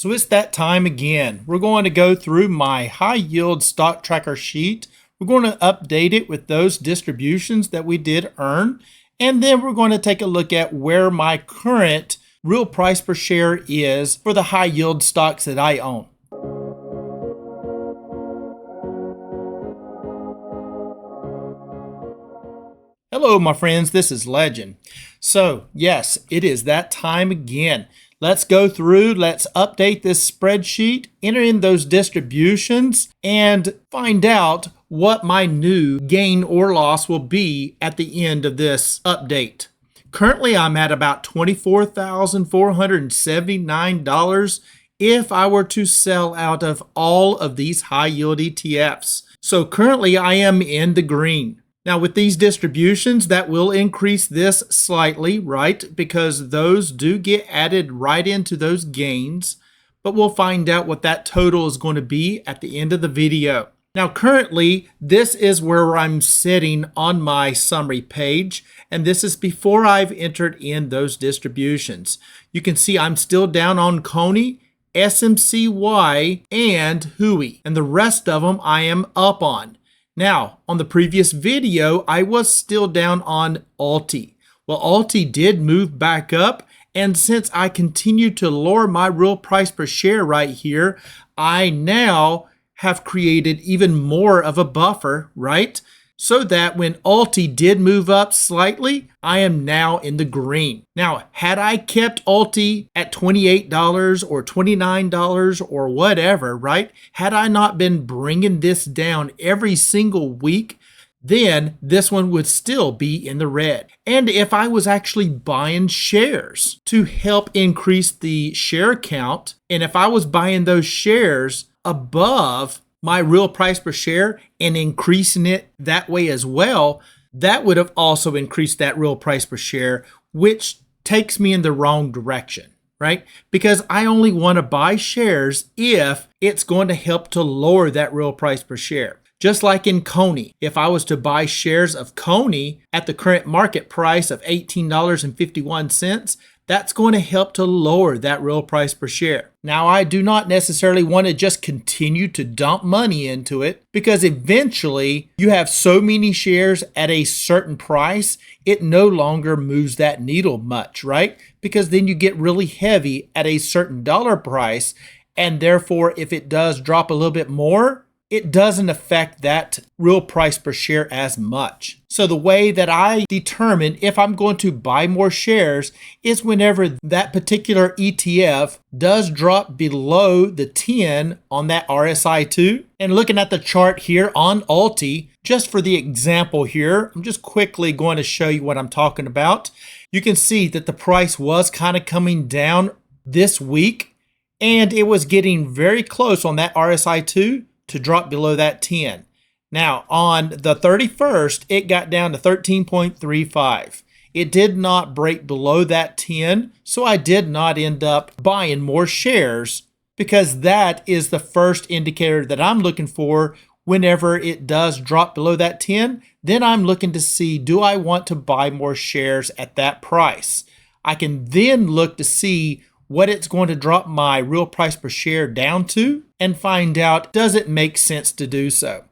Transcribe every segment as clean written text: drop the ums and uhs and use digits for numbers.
So it's that time again. We're going to go through my high yield stock tracker sheet. We're going to update it with those distributions that we did earn. And then we're going to take a look at where my current real price per share is for the high yield stocks that I own. Hello, my friends, this is Legend. So yes, it is that time again. Let's go through, let's update this spreadsheet, enter in those distributions, and find out what my new gain or loss will be at the end of this update. Currently, I'm at about $24,479 if I were to sell out of all of these high yield ETFs. So currently, I am in the green. Now with these distributions, that will increase this slightly, right? Because those do get added right into those gains, but we'll find out what that total is going to be at the end of the video. Now currently, this is where I'm sitting on my summary page, and this is before I've entered in those distributions. You can see I'm still down on CONY, SMCY, and WDTE, and the rest of them I am up on. Now, on the previous video, I was still down on ULTY. Well, ULTY did move back up, and since I continue to lower my real price per share right here, I now have created even more of a buffer, right? So that when ULTY did move up slightly, I am now in the green. Now, had I kept ULTY at $28 or $29 or whatever, right? Had I not been bringing this down every single week, then this one would still be in the red. And if I was actually buying shares to help increase the share count, and if I was buying those shares above my real price per share and increasing it that way as well, that would have also increased that real price per share, which takes me in the wrong direction, right? Because I only want to buy shares if it's going to help to lower that real price per share. Just like in CONY, if I was to buy shares of CONY at the current market price of $18.51, that's going to help to lower that real price per share. Now, I do not necessarily want to just continue to dump money into it, because eventually you have so many shares at a certain price, it no longer moves that needle much, right? Because then you get really heavy at a certain dollar price, and therefore if it does drop a little bit more, it doesn't affect that real price per share as much. So the way that I determine if I'm going to buy more shares is whenever that particular ETF does drop below the 10 on that RSI2. And looking at the chart here on ULTY, just for the example here, I'm just quickly going to show you what I'm talking about. You can see that the price was kind of coming down this week, and it was getting very close on that RSI2 to drop below that 10. Now, on the 31st, it got down to 13.35. It did not break below that 10, so I did not end up buying more shares, because that is the first indicator that I'm looking for. Whenever it does drop below that 10, then I'm looking to see, do I want to buy more shares at that price? I can then look to see what it's going to drop my real price per share down to and find out, does it make sense to do so?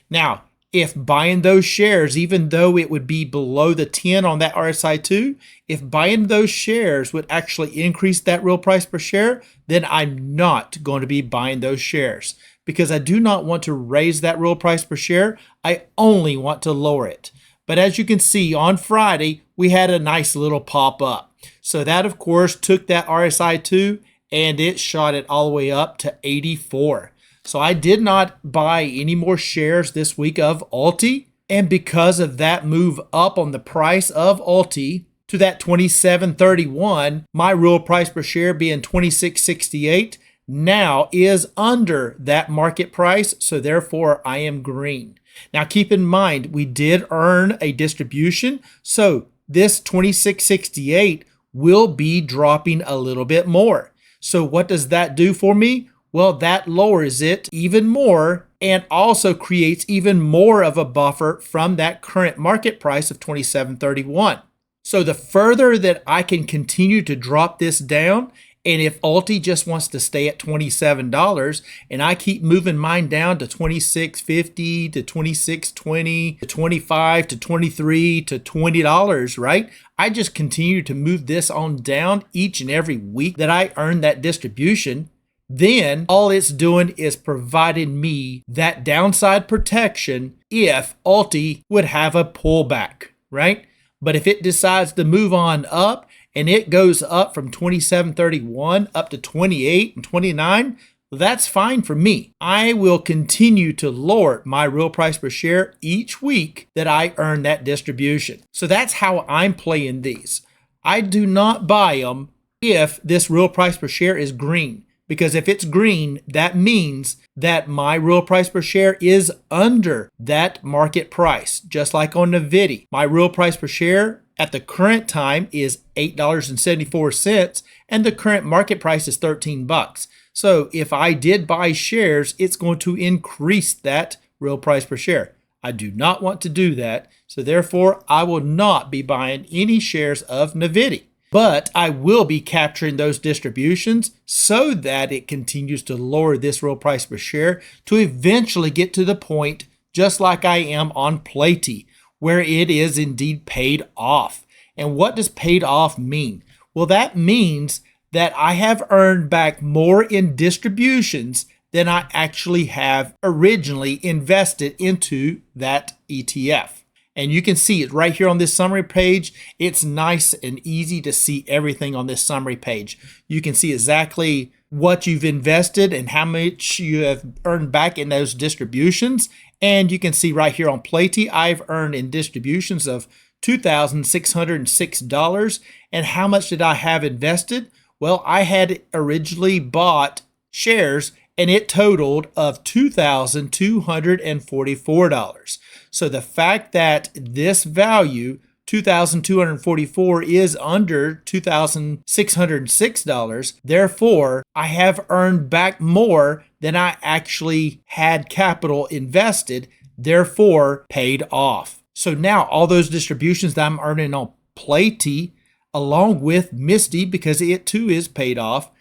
Now, if buying those shares, even though it would be below the 10 on that RSI2, if buying those shares would actually increase that real price per share, then I'm not going to be buying those shares, because I do not want to raise that real price per share. I only want to lower it. But as you can see, on Friday, we had a nice little pop up. So that, of course, took that RSI2 and it shot it all the way up to 84. So I did not buy any more shares this week of ULTY. And because of that move up on the price of ULTY to that 27.31, my real price per share being 26.68 now is under that market price. So therefore, I am green. Now, keep in mind, we did earn a distribution. So this 26.68 will be dropping a little bit more. So what does that do for me? Well, that lowers it even more and also creates even more of a buffer from that current market price of 27.31. So the further that I can continue to drop this down And if ULTY just wants to stay at $27 and I keep moving mine down to $26.50 to $26.20 to $25 to $23 to $20, right? I just continue to move this on down each and every week that I earn that distribution. Then all it's doing is providing me that downside protection if ULTY would have a pullback, right? But if it decides to move on up and it goes up from 27.31 up to 28 and 29, well, that's fine for me. I will continue to lower my real price per share each week that I earn that distribution. So that's how I'm playing these. I do not buy them if this real price per share is green. Because if it's green, that means that my real price per share is under that market price. Just like on NVDY, my real price per share at the current time is $8.74, and the current market price is 13 bucks. So if I did buy shares, it's going to increase that real price per share. I do not want to do that. So therefore, I will not be buying any shares of NVDY. But I will be capturing those distributions so that it continues to lower this real price per share to eventually get to the point, just like I am on PLTY, where it is indeed paid off. And what does paid off mean? Well, that means that I have earned back more in distributions than I actually have originally invested into that ETF. And you can see it right here on this summary page. It's nice and easy to see everything on this summary page. You can see exactly what you've invested and how much you have earned back in those distributions. And you can see right here on PLTY, I've earned in distributions of $2,606. And how much did I have invested? Well, I had originally bought shares and it totaled of $2,244. So the fact that this value, $2,244, is under $2,606, therefore I have earned back more than I actually had capital invested, therefore paid off. So now all those distributions that I'm earning on PLTY, along with MSTY, because it too is paid off,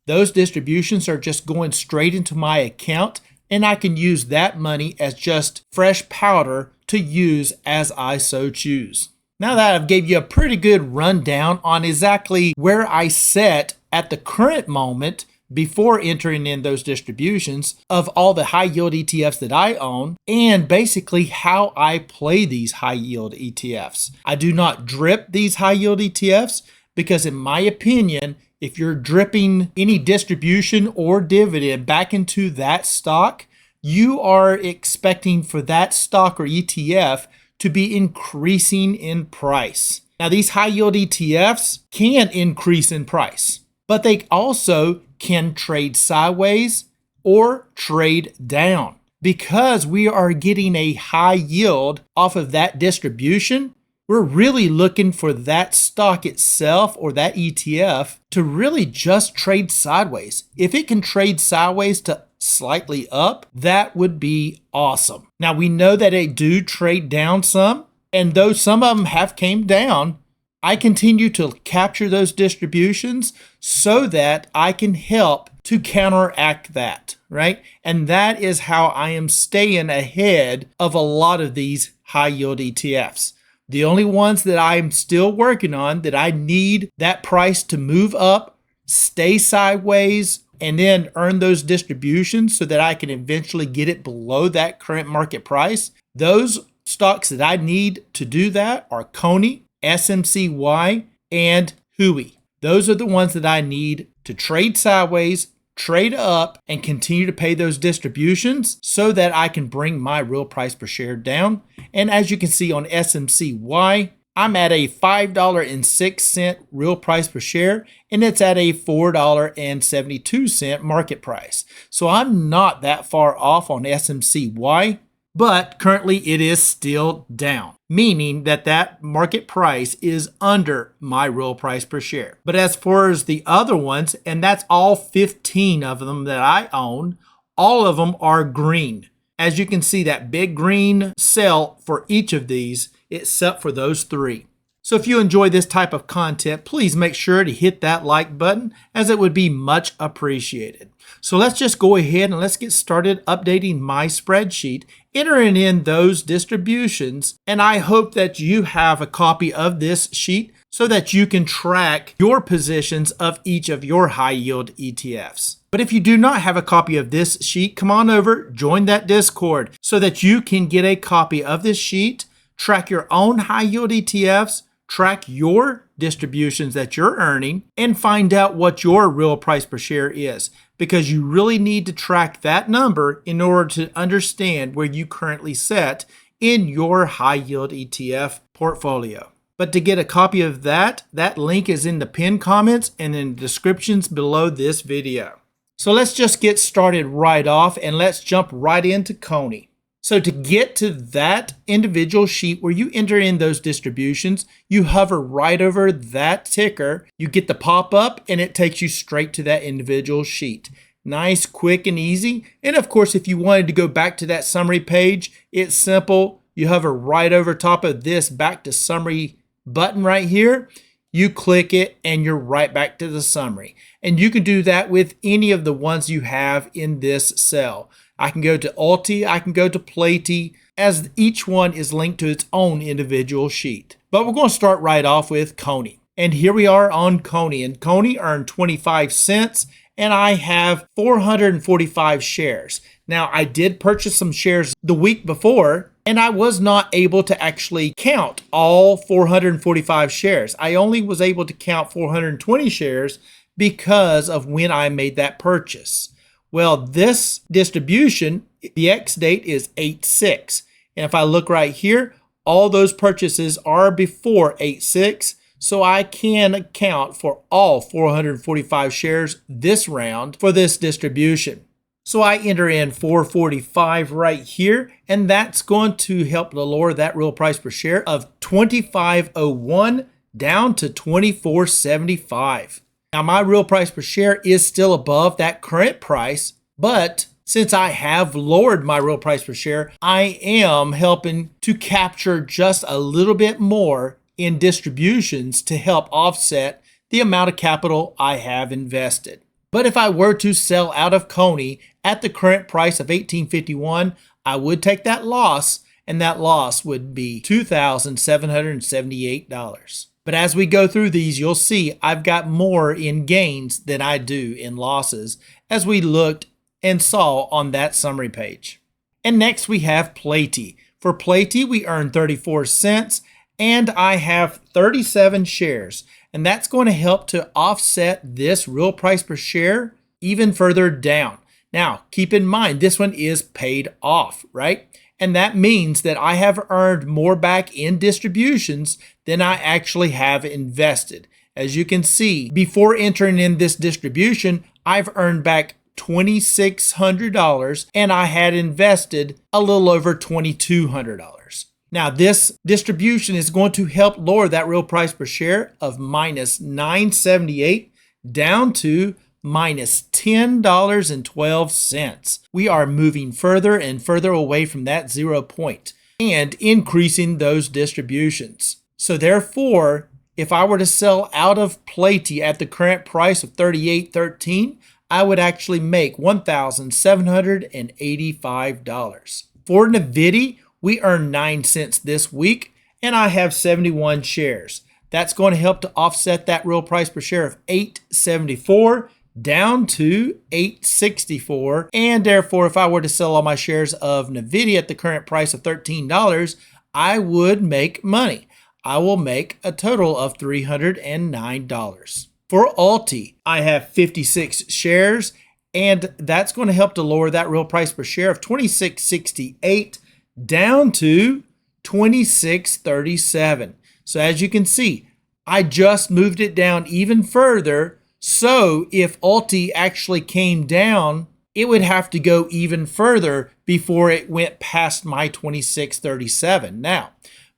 those distributions are just going straight into my account, and I can use that money as just fresh powder to use as I so choose. Now that I've gave you a pretty good rundown on exactly where I set at the current moment before entering in those distributions of all the high yield ETFs that I own, and basically how I play these high yield ETFs. I do not drip these high yield ETFs because, in my opinion, if you're dripping any distribution or dividend back into that stock, you are expecting for that stock or ETF to be increasing in price. Now, these high yield ETFs can increase in price, but they also can trade sideways or trade down. Because we are getting a high yield off of that distribution, we're really looking for that stock itself or that ETF to really just trade sideways. If it can trade sideways to slightly up, that would be awesome. Now, we know that they do trade down some, and though some of them have came down, I continue to capture those distributions so that I can help to counteract that, right? And that is how I am staying ahead of a lot of these high yield ETFs. The only ones that I'm still working on that I need that price to move up, stay sideways, and then earn those distributions so that I can eventually get it below that current market price. Those stocks that I need to do that are CONY, SMCY, and WDTE. Those are the ones that I need to trade sideways, trade up, and continue to pay those distributions so that I can bring my real price per share down. And as you can see on SMCY, I'm at a $5.06 real price per share, and it's at a $4.72 market price. So I'm not that far off on SMCY, but currently it is still down, meaning that that market price is under my real price per share. But as far as the other ones, and that's all 15 of them that I own, all of them are green. As you can see, that big green cell for each of these, except for those three. So if you enjoy this type of content, please make sure to hit that like button, as it would be much appreciated. So let's just go ahead and let's get started updating my spreadsheet, entering in those distributions, and I hope that you have a copy of this sheet so that you can track your positions of each of your high yield ETFs. But if you do not have a copy of this sheet, come on over, join that Discord so that you can get a copy of this sheet, track your own high yield ETFs, track your distributions that you're earning, and find out what your real price per share is, because you really need to track that number in order to understand where you currently sit in your high yield ETF portfolio. But to get a copy of that link is in the pinned comments and in the descriptions below this video. So let's just get started right off and let's jump right into CONY. So to get to that individual sheet where you enter in those distributions, you hover right over that ticker, you get the pop-up, and it takes you straight to that individual sheet. Nice, quick, and easy. And of course, if you wanted to go back to that summary page, it's simple. You hover right over top of this back to summary button right here. You click it and you're right back to the summary. And you can do that with any of the ones you have in this cell. I can go to ULTY, I can go to PLTY, as each one is linked to its own individual sheet. But we're going to start right off with CONY. And here we are on CONY. And CONY earned 25 cents, and I have 445 shares. Now, I did purchase some shares the week before, and I was not able to actually count all 445 shares. I only was able to count 420 shares because of when I made that purchase. Well, this distribution, the X date is 8/6. And if I look right here, all those purchases are before 8/6. So I can account for all 445 shares this round for this distribution. So I enter in 445 right here, and that's going to help to lower that real price per share of 25.01 down to 24.75. Now, my real price per share is still above that current price, but since I have lowered my real price per share, I am helping to capture just a little bit more in distributions to help offset the amount of capital I have invested. But if I were to sell out of CONY at the current price of $18.51, I would take that loss, and that loss would be $2,778. But as we go through these, you'll see I've got more in gains than I do in losses, as we looked and saw on that summary page. And next we have PLTY. For PLTY, we earned 34 cents, and I have 37 shares. And that's going to help to offset this real price per share even further down. Now, keep in mind, this one is paid off, right? And that means that I have earned more back in distributions than I actually have invested. As you can see, before entering in this distribution, I've earned back $2,600, and I had invested a little over $2,200. Now, this distribution is going to help lower that real price per share of minus $9.78 down to minus $10.12. We are moving further and further away from that 0 point and increasing those distributions. So therefore, if I were to sell out of PLTY at the current price of $38.13, I would actually make $1,785. For NVDY, we earned 9 cents this week, and I have 71 shares. That's going to help to offset that real price per share of $8.74 down to $8.64. And therefore, if I were to sell all my shares of NVDY at the current price of $13, I would make money. I will make a total of $309. For ULTY, I have 56 shares, and that's going to help to lower that real price per share of $26.68 down to $26.37. So as you can see, I just moved it down even further. So if ULTY actually came down, it would have to go even further before it went past my $26.37 now,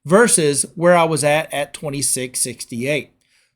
versus where I was at $26.68.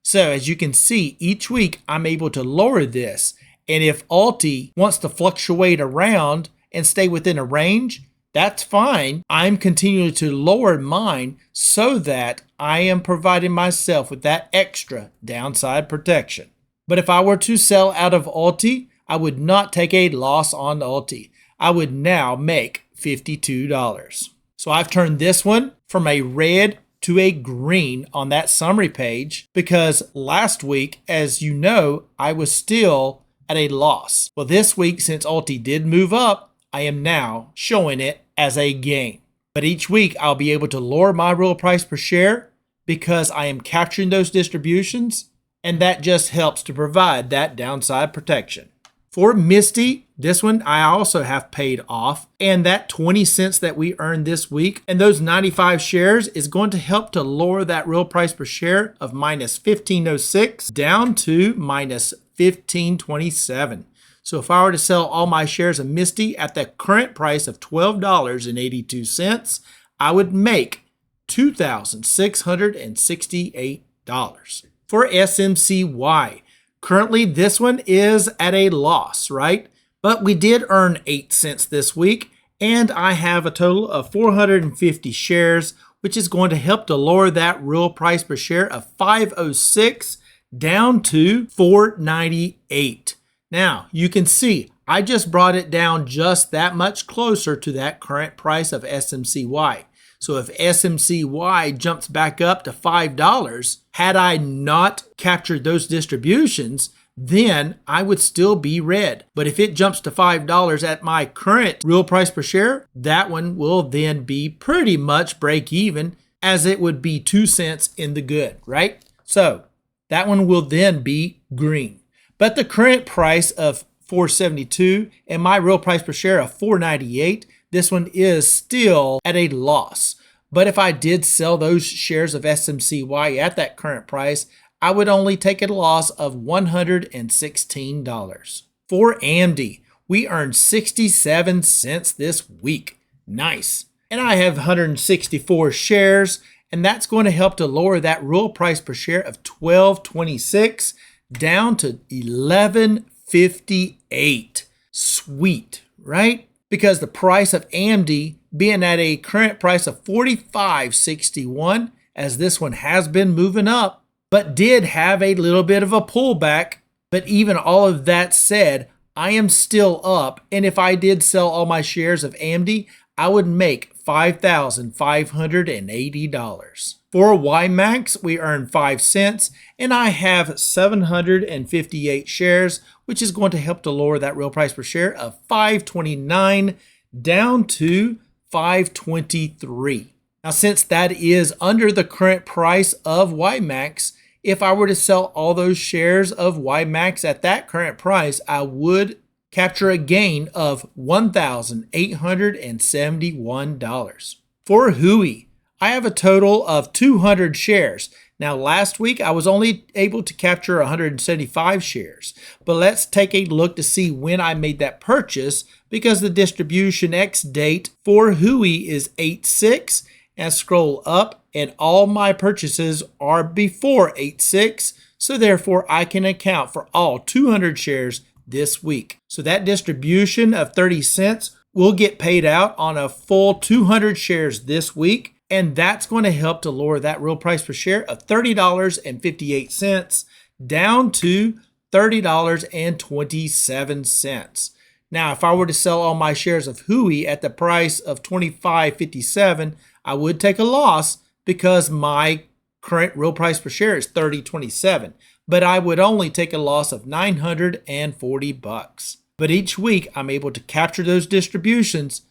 So as you can see, each week I'm able to lower this. And if ULTY wants to fluctuate around and stay within a range, that's fine. I'm continuing to lower mine so that I am providing myself with that extra downside protection. But if I were to sell out of ULTY, I would not take a loss on ULTY. I would now make $52. So I've turned this one from a red to a green on that summary page because last week, as you know, I was still at a loss. Well, this week, since ULTY did move up, I am now showing it as a gain. But each week I'll be able to lower my real price per share because I am capturing those distributions, and that just helps to provide that downside protection. For MSTY, this one I also have paid off, and that 20 cents that we earned this week and those 95 shares is going to help to lower that real price per share of minus 1506 down to minus 1527. So if I were to sell all my shares of MSTY at the current price of $12.82, I would make $2,668. For SMCY, currently this one is at a loss, right? But we did earn 8 cents this week, and I have a total of 450 shares, which is going to help to lower that real price per share of 506 down to 498. Now, you can see I just brought it down just that much closer to that current price of SMCY. So if SMCY jumps back up to $5, had I not captured those distributions, then I would still be red. But if it jumps to $5 at my current real price per share, that one will then be pretty much break even, as it would be 2 cents in the good, right? So that one will then be green. But the current price of $4.72 and my real price per share of $4.98, this one is still at a loss. But if I did sell those shares of SMCY at that current price, I would only take a loss of $116. For AMDY, we earned 67 cents this week. Nice. And I have 164 shares, and that's going to help to lower that real price per share of $12.26 down to $11.58. Sweet, right? Because the price of AMDY being at a current price of $45.61, as this one has been moving up, but did have a little bit of a pullback. But even all of that said, I am still up, and if I did sell all my shares of AMDY, I would make $5,580. For YMAX, we earned 5 cents, and I have 758 shares, which is going to help to lower that real price per share of $5.29 down to $5.23. Now, since that is under the current price of YMAX, if I were to sell all those shares of YMAX at that current price, I would capture a gain of $1,871. For HUI, I have a total of 200 shares. Now, last week I was only able to capture 175 shares, but let's take a look to see when I made that purchase, because the distribution X date for HUI is 8/6, and scroll up, and all my purchases are before 8/6, so therefore I can account for all 200 shares this week. So that distribution of 30 cents will get paid out on a full 200 shares this week, and that's going to help to lower that real price per share of $30.58 down to $30.27. Now, if I were to sell all my shares of HUI at the price of $25.57, I would take a loss because my current real price per share is $30.27, but I would only take a loss of $940. But each week I'm able to capture those distributions,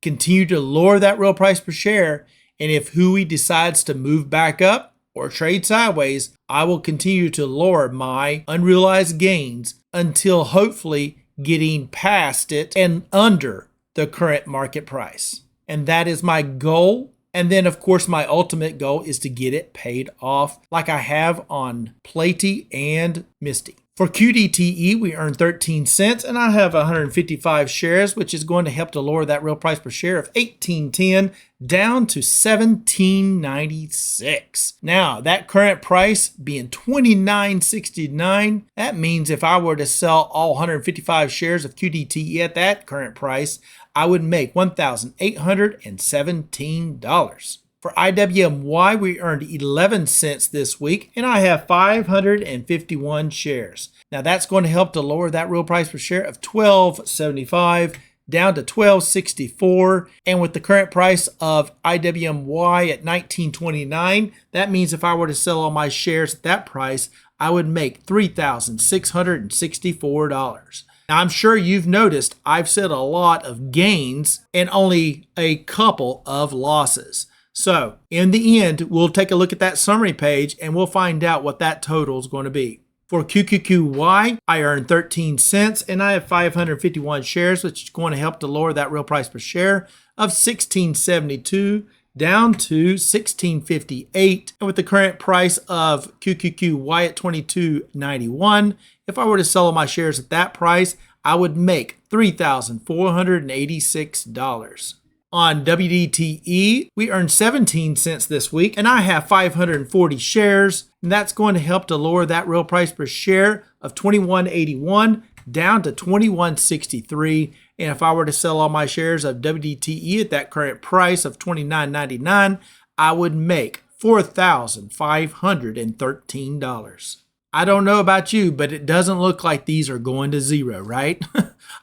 continue to lower that real price per share, and if HUI decides to move back up or trade sideways, I will continue to lower my unrealized gains until hopefully getting past it and under the current market price. And that is my goal. And then, of course, my ultimate goal is to get it paid off like I have on PLTY and MSTY. For QDTE, we earned 13 cents, and I have 155 shares, which is going to help to lower that real price per share of $18.10 down to $17.96. Now, that current price being $29.69, that means if I were to sell all 155 shares of QDTE at that current price, I would make $1,817. For IWMY, we earned 11 cents this week, and I have 551 shares. Now that's going to help to lower that real price per share of $12.75 down to $12.64. And with the current price of IWMY at $19.29, that means if I were to sell all my shares at that price, I would make $3,664. Now, I'm sure you've noticed I've said a lot of gains and only a couple of losses. So in the end, we'll take a look at that summary page and we'll find out what that total is going to be. For QQQY, I earned 13 cents and I have 551 shares, which is going to help to lower that real price per share of $16.72 down to $16.58. And with the current price of QQQY at $22.91, if I were to sell my shares at that price, I would make $3,486. On WDTE, we earned 17 cents this week, and I have 540 shares, and that's going to help to lower that real price per share of $21.81 down to $21.63. And if I were to sell all my shares of WDTE at that current price of $29.99, I would make $4,513. I don't know about you, but it doesn't look like these are going to zero, right?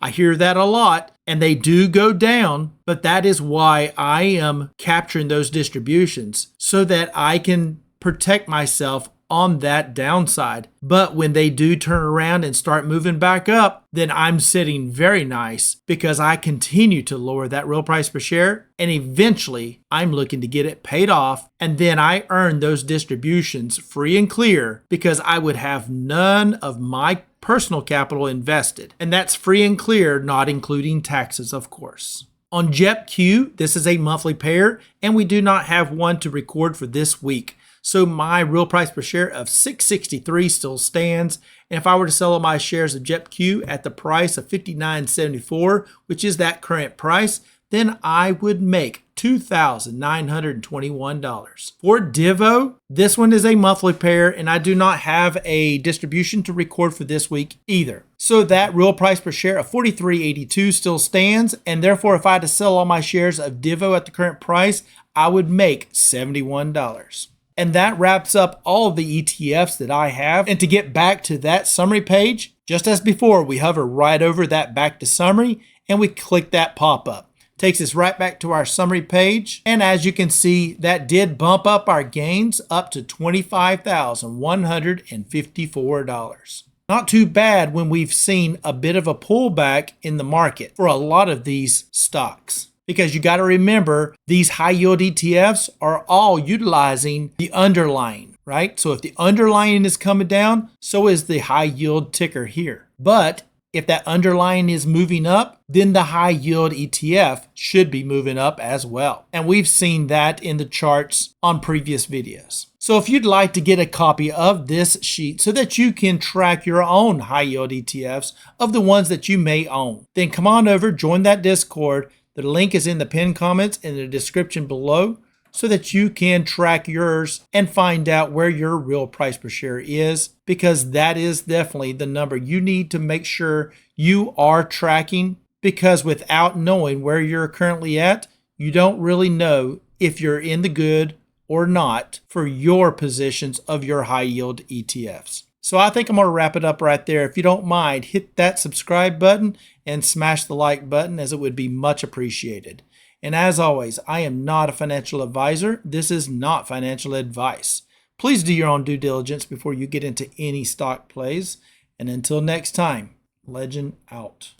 I hear that a lot, and they do go down, but that is why I am capturing those distributions so that I can protect myself on that downside. But when they do turn around and start moving back up, then I'm sitting very nice because I continue to lower that real price per share, and eventually I'm looking to get it paid off, and then I earn those distributions free and clear because I would have none of my personal capital invested. And that's free and clear, not including taxes, of course. On JEPQ, this is a monthly pair, and we do not have one to record for this week. So my real price per share of $6.63 still stands. And if I were to sell all my shares of JEPQ at the price of $59.74, which is that current price, then I would make $2,921. For DIVO, this one is a monthly pair, and I do not have a distribution to record for this week either. So that real price per share of $43.82 still stands, and therefore if I had to sell all my shares of DIVO at the current price, I would make $71. And that wraps up all of the ETFs that I have. And to get back to that summary page, just as before, we hover right over that back to summary and we click that pop-up. Takes us right back to our summary page. And as you can see, that did bump up our gains up to $25,154. Not too bad when we've seen a bit of a pullback in the market for a lot of these stocks. Because you got to remember, these high yield ETFs are all utilizing the underlying, right? So if the underlying is coming down, so is the high yield ticker here. But if that underlying is moving up, then the high yield ETF should be moving up as well. And we've seen that in the charts on previous videos. So if you'd like to get a copy of this sheet so that you can track your own high yield ETFs of the ones that you may own, then come on over, join that Discord. The link is in the pinned comments in the description below so that you can track yours and find out where your real price per share is, because that is definitely the number you need to make sure you are tracking, because without knowing where you're currently at, you don't really know if you're in the good or not for your positions of your high yield ETFs. So I think I'm going to wrap it up right there. If you don't mind, hit that subscribe button and smash the like button, as it would be much appreciated. And as always, I am not a financial advisor. This is not financial advice. Please do your own due diligence before you get into any stock plays. And until next time, Legend out.